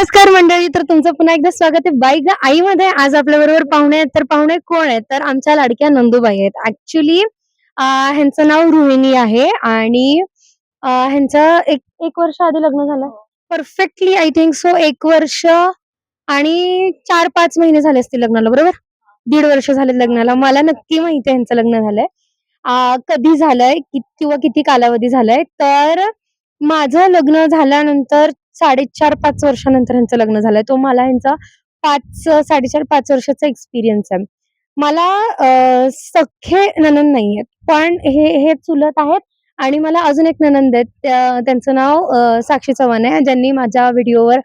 नमस्कार मंडळी. तर तुमचं पुन्हा एकदा स्वागत आहे बाई ग आईमध्ये. आज आपल्याबरोबर पाहुणे आहेत. तर पाहुणे कोण आहेत? तर आमच्या लाडक्या नंदूबाई आहेत. ॲक्चुअली ह्यांचं नाव रोहिणी आहे आणि ह्यांचं एक 1 वर्ष आधी लग्न झालं. परफेक्टली आय थिंक सो 1 वर्ष आणि 4-5 महिने झाले असतील लग्नाला, बरोबर? 1.5 वर्ष झालेत लग्नाला. मला नक्की माहिती आहे ह्यांचं लग्न झालंय. कधी झालंय किंवा किती कालावधी झालाय, तर माझं लग्न झाल्यानंतर 4.5-5 वर्षानंतर ह्यांचं लग्न झालंय. तो मला ह्यांचा 4.5-5 वर्षाचा एक्सपिरियन्स आहे. मला सख्खे नणंद नाहीयेत, पण हे चुलत आहेत आणि मला अजून एक नणंद आहेत. त्यांचं नाव साक्षी चव्हाण आहे, ज्यांनी माझ्या व्हिडिओवर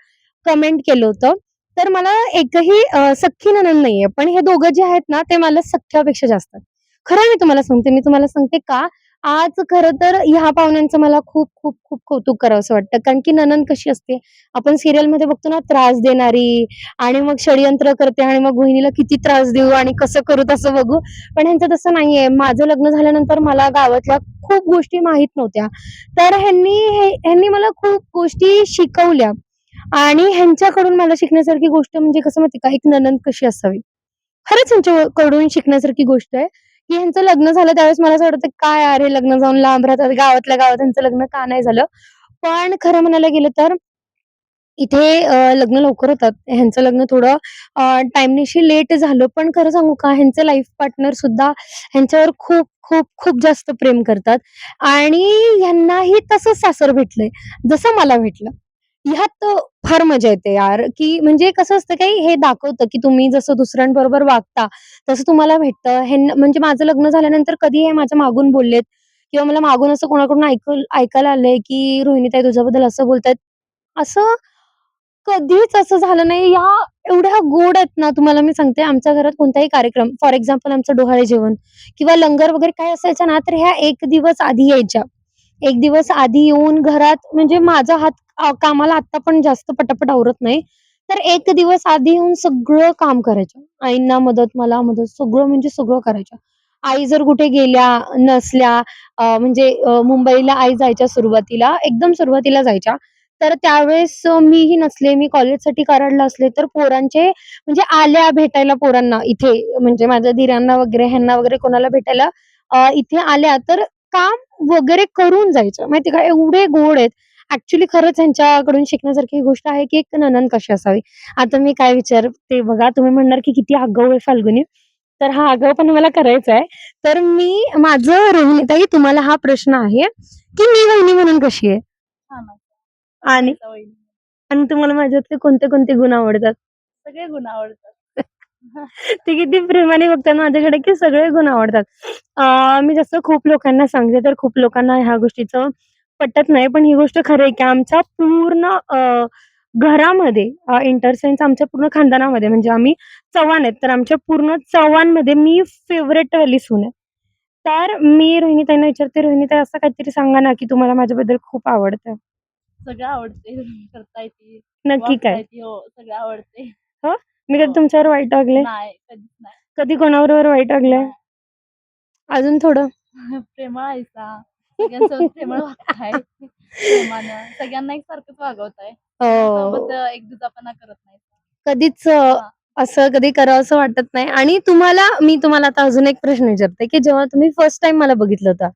कमेंट केलं होतं. तर मला एकही सख्खी नणंद नाहीये, पण हे दोघं जे आहेत ना, ते मला सख्ख्यापेक्षा जास्त आहेत. खरं मी तुम्हाला सांगते का, आज खरं तर ह्या पाहुण्यांचं मला खूप, खूप, खूप कौतुक करावसं वाटतं. कारण की नणंद कशी असते, आपण सीरियलमध्ये बघतो ना, त्रास देणारी आणि मग षडयंत्र करते आणि मग वहिनीला किती त्रास देऊ आणि कसं करू तसं बघू. पण ह्यांचं तसं नाहीये. माझं लग्न झाल्यानंतर मला गावातल्या खूप गोष्टी माहीत नव्हत्या. तर ह्यांनी मला खूप गोष्टी शिकवल्या आणि ह्यांच्याकडून मला शिकण्यासारखी गोष्ट म्हणजे कसं माहिती का, एक नणंद कशी असावी. खरंच ह्यांच्याकडून शिकण्यासारखी गोष्ट आहे, की ह्यांचं लग्न झालं त्यावेळेस मला असं वाटतं, काय यार हे लग्न जाऊन लांब राहतात, गावातल्या गावात ह्यांचं लग्न का नाही झालं? पण खरं म्हणायला गेलं तर इथे लग्न लवकर होतात. ह्यांचं लग्न थोडं टाईमनीशी लेट झालं. पण खरं सांगू का, ह्यांचे लाईफ पार्टनर सुद्धा ह्यांच्यावर खूप, खूप, खूप जास्त प्रेम करतात आणि ह्यांनाही तसंच सासर भेटलंय, जसं मला भेटलं. ह्यात फार मजा येते यार, की म्हणजे कसं असतं काही हे दाखवतं, की तुम्ही जसं दुसऱ्यांबरोबर वागता, तसं तुम्हाला भेटतं. म्हणजे माझं लग्न झाल्यानंतर कधी हे माझ्या मागून बोललेत किंवा मला मागून असं कोणाकडून ऐकायला आलंय, की "रोहिणीताई तुझ्याबद्दल असं बोलतायत." असं कधीच असं झालं नाही. या एवढ्या गोड आहेत ना, तुम्हाला मी सांगते आमच्या घरात कोणताही कार्यक्रम, फॉर एक्झाम्पल आमचं डोहाळे जेवण किंवा लंगर वगैरे काय असायचं ना, तर ह्या 1 दिवस आधी यायच्या. 1 दिवस आधी येऊन घरात म्हणजे माझा हात कामाला आत्ता पण जास्त पटापट आवरत नाही. तर 1 दिवस आधी येऊन सगळं काम करायच्या. आईंना मदत, मला मदत, सगळं म्हणजे सगळं करायच्या. आई जर कुठे गेल्या, नसल्या म्हणजे मुंबईला आई जायच्या सुरुवातीला, एकदम सुरुवातीला जायच्या. तर त्यावेळेस मीही नसले, मी कॉलेजसाठी कराडला असले, तर पोरांचे म्हणजे आल्या भेटायला पोरांना इथे म्हणजे माझ्या दिरांना वगैरे, ह्यांना वगैरे कोणाला भेटायला इथे आल्या, तर काम वगैरे करून जायच्या. माहिती का, एवढे गोड आहेत. ॲक्चुअली खरंच ह्यांच्याकडून शिकण्यासारखी ही गोष्ट आहे, की एक नणंद कशी असावी. आता मी काय विचारते बघा, तुम्ही म्हणणार, की किती आगाऊ आहे फाल्गुनी. तर हा आगाऊपणा मला करायचा आहे. तर माझं रोहिणीताई तुम्हाला हा प्रश्न आहे, की मी वहिनी म्हणून कशी आहे? छान आहे. आणि आवडायचा वहिनी. आणि तुम्हाला माझ्यातले कोणते गुण आवडतात? सगळे गुण आवडतात. ते किती प्रेमाने बघतात माझ्याकडे, की सगळे गुण आवडतात. मी जसं खूप लोकांना सांगते, तर खूप लोकांना ह्या गोष्टीचं पटत नाही. पण ही गोष्ट खरी आहे, की आमच्या पूर्ण घरामध्ये इन आमच्या पूर्ण खानदानामध्ये म्हणजे आम्ही चव्हाण आहेत, तर आमच्या पूर्ण चव्हाणमध्ये मी फेव्हरेटवाली सून आहे. तर मी रोहिणीताईंना विचारते, "रोहिणीताई असं काहीतरी सांगा ना, की तुम्हाला माझ्याबद्दल खूप आवडतं." सगळं आवडते. करता येते, नक्की वागता काय? येते. हो, सगळं आवडते. हो? मी कधी हो. तुमच्यावर वाईट वागले? नाही, कधीच नाही. कधी कोणाबरोबर वाईट वागले? नाही. अजून थोडं? प्रेमळ आहेसा. सगळ्यांसोबत प्रेमळ वागताय. प्रेमानं. सगळ्यांना एकसारखंच वागवताय. कोणासोबत हो. एकजुटापणा करत नाही. कधीच हां. असं कधी करावसं वाटत नाही आणि मी तुम्हाला आता अजून एक प्रश्न विचारते, की जेव्हा तुम्ही फर्स्ट टाईम मला बघितलं होतं,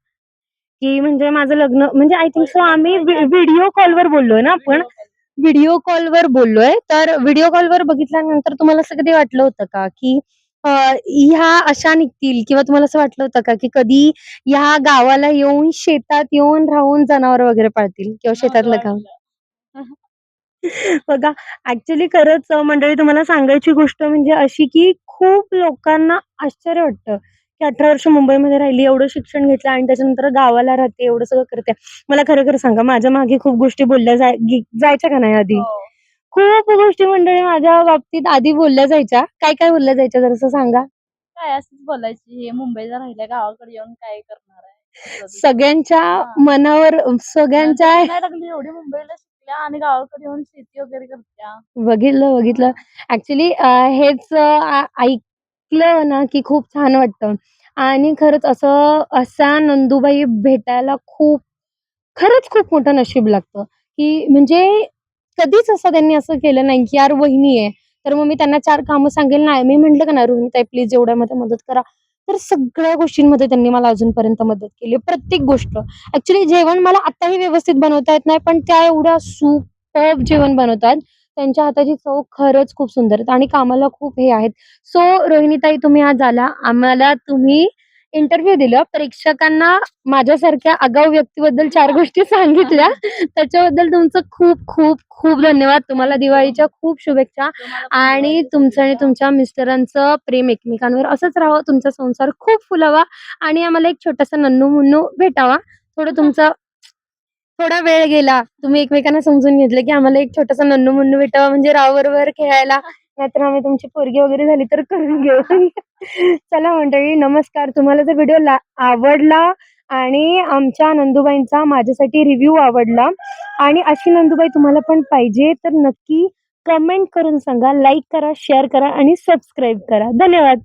की म्हणजे माझं लग्न म्हणजे आय थिंक सो आम्ही व्हिडिओ कॉलवर बोललोय ना आपण? Video call. व्हिडिओ कॉलवर बोललोय. तर व्हिडिओ कॉलवर बघितल्यानंतर तुम्हाला असं कधी वाटलं होतं का, की ह्या अशा निघतील किंवा तुम्हाला असं वाटलं होतं का, की कधी ह्या गावाला येऊन, शेतात येऊन राहून जनावरं वगैरे पाळतील किंवा नव्हतं शेतातलं काम? वाटलं. बघा ॲक्चुअली खरंच मंडळी तुम्हाला सांगायची गोष्ट म्हणजे अशी, की खूप लोकांना आश्चर्य वाटतं, की 18 वर्ष मुंबईमध्ये राहिली, एवढं शिक्षण घेतलं आणि त्याच्यानंतर गावाला राहते, एवढं सगळं करते. मला खरं-खरं सांगा माझ्या मागे खूप गोष्टी बोलल्या जायच्या का नाही आधी? हो. खूप गोष्टी मंडळी माझ्या बाबतीत आधी बोलल्या जायच्या. काय-काय बोलल्या जायच्या जरासं सांगा? काय असंच बोलायची, "हे मुंबईला राहिल्या, गावाकडे येऊन काय करणार आहे?" असं-तसं. सगळ्यांच्या हां. मनावर नंतर सगळ्यांच्या म्हणायला लागली, "एवढी मुंबईला शिकल्या आणि गावाकडे येऊन शेती वगैरे करत्या." बघितलं. हां. ॲक्चुअली हेच ऐकलं ना, की खूप छान वाटतं आणि खरंच अशा नंदूबाई भेटायला खरंच खूप मोठं नशीब लागतं, की म्हणजे कधीच असं त्यांनी असं केलं नाही, की यार वहिनी आहे, तर मग मी त्यांना 4 कामं सांगेल. नाही, मी म्हटलं का नाही, "रोहिणीताई प्लीज एवढ्यामध्ये मदत करा." तर सगळ्या गोष्टींमध्ये त्यांनी मला अजूनपर्यंत मदत केली. प्रत्येक गोष्ट. ॲक्चुअली जेवण मला आत्ताही व्यवस्थित बनवता येत नाही, पण त्या एवढ्या सुपर्ब जेवण बनवतात. त्यांच्या हाताची चव खरंच खूप सुंदर आहे आणि कामाला खूप हे आहेत. सो रोहिणीताई तुम्ही आज आला. आम्हाला तुम्ही इंटरव्ह्यू दिलं. प्रेक्षकांना माझ्यासारख्या आगाऊ व्यक्तीबद्दल 4 गोष्टी सांगितल्या. त्याच्याबद्दल तुमचं खूप, खूप, खूप धन्यवाद. तुम्हाला दिवाळीच्या खूप शुभेच्छा तुम्हाला पण आणि दिवाळीच्या तुमचं आणि शुभेच्छा. तुमच्या मिस्टरांचं प्रेम एकमेकांवर असंच राहावं. तुमचा संसार खूप फुलावा आणि आम्हाला एक छोटासा नन्नू-मुन्नू भेटावा. थोडं तुमचा थोडा वेळ गेला. तुम्ही एकमेकांना समजून घेतलं, की आम्हाला एक छोटासा नन्नू-मुन्नू भेटावा म्हणजे रावबरोबर खेळायला. नाहीतर आम्ही तुमची पोरगी वगैरे झाली तर करून घेऊ. चला मंडळी नमस्कार. तुम्हाला जर व्हिडिओ आवडला आणि आमच्या नंदूबाईंचा माझ्यासाठी रिव्ह्यू आवडला आणि अशी नंदूबाई तुम्हाला पण पाहिजे तर नक्की कमेंट करून सांगा, लाईक करा, शेअर करा आणि सबस्क्राईब करा. धन्यवाद.